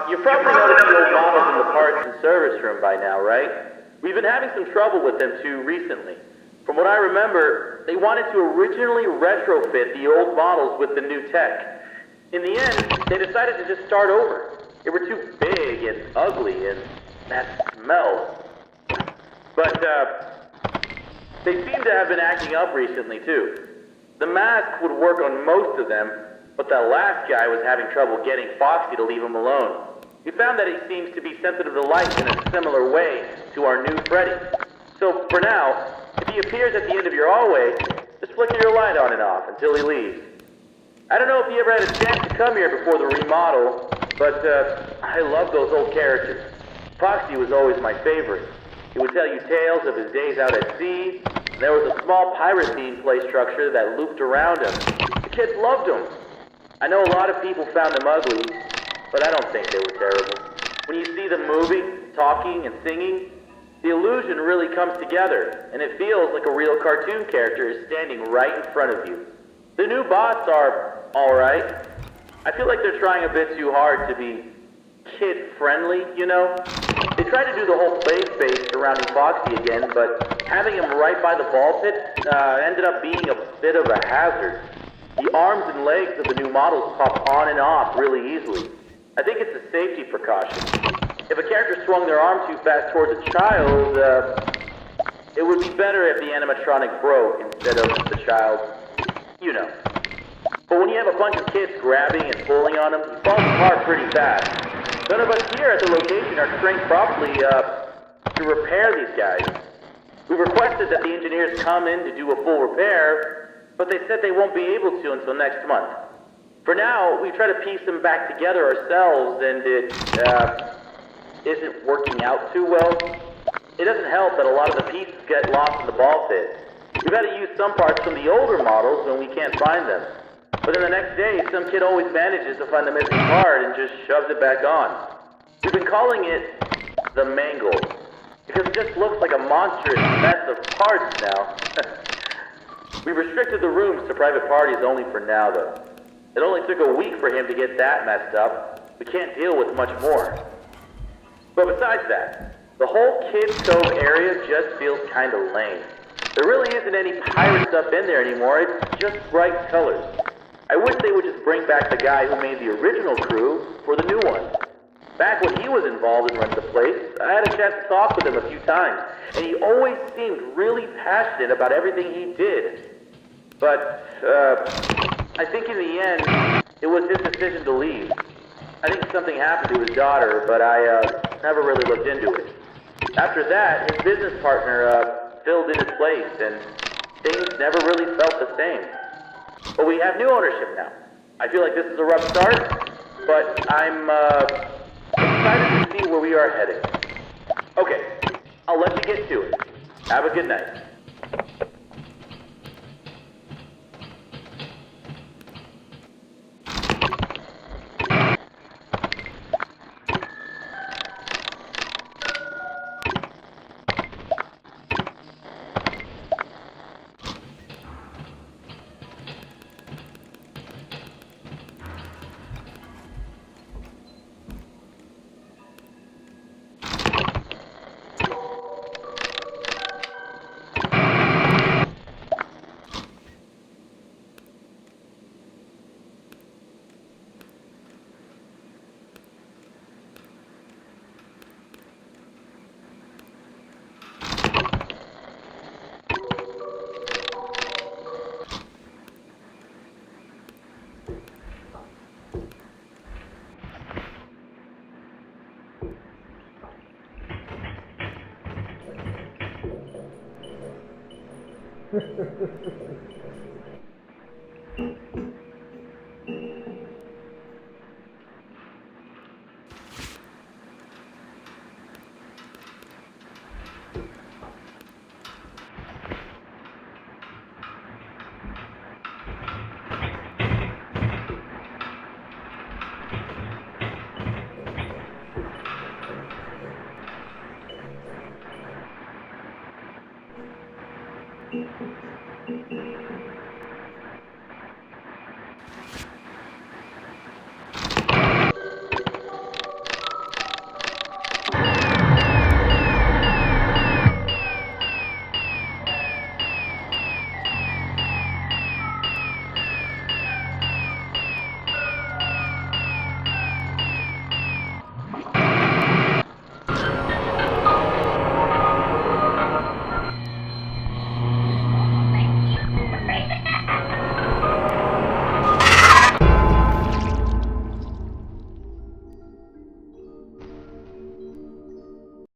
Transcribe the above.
You've probably noticed the old models in the parts and service room by now, right? We've been having some trouble with them too recently. From what I remember, they wanted to originally retrofit the old models with the new tech. In the end, they decided to just start over. They were too big and ugly and that smell. But, they seem to have been acting up recently too. The mask would work on most of them, but that last guy was having trouble getting Foxy to leave him alone. We found that he seems to be sensitive to light in a similar way to our new Freddy. So for now, if he appears at the end of your hallway, just flicker your light on and off until he leaves. I don't know if he ever had a chance to come here before the remodel, but I love those old characters. Foxy was always my favorite. He would tell you tales of his days out at sea, and there was a small pirate-themed play structure that looped around him. The kids loved him. I know a lot of people found them ugly, but I don't think they were terrible. When you see them moving, talking, and singing, the illusion really comes together, and it feels like a real cartoon character is standing right in front of you. The new bots are alright. I feel like they're trying a bit too hard to be kid-friendly, you know? They tried to do the whole play space surrounding Foxy again, but having him right by the ball pit ended up being a bit of a hazard. The arms and legs of the new models pop on and off really easily. I think it's a safety precaution. If a character swung their arm too fast towards a child, it would be better if the animatronic broke instead of the child, you know. But when you have a bunch of kids grabbing and pulling on him, he falls apart pretty fast. None of us here at the location are trained properly to repair these guys. We requested that the engineers come in to do a full repair, but they said they won't be able to until next month. For now, we try to piece them back together ourselves, and it isn't working out too well. It doesn't help that a lot of the pieces get lost in the ball pit. We've had to use some parts from the older models when we can't find them. But then the next day, some kid always manages to find the missing part and just shoves it back on. We've been calling it the Mangle, because it just looks like a monstrous mess of parts now. We restricted the rooms to private parties only for now, though. It only took a week for him to get that messed up. We can't deal with much more. But besides that, the whole Kids Cove area just feels kinda lame. There really isn't any pirate stuff in there anymore, it's just bright colors. I wish they would just bring back the guy who made the original crew for the new one. Back when he was involved in running the place, I had a chance to talk with him a few times, and he always seemed really passionate about everything he did. But, I think in the end, it was his decision to leave. I think something happened to his daughter, but I never really looked into it. After that, his business partner filled in his place, and things never really felt the same. But we have new ownership now. I feel like this is a rough start, but I'm excited to see where we are heading. Okay, I'll let you get to it. Have a good night.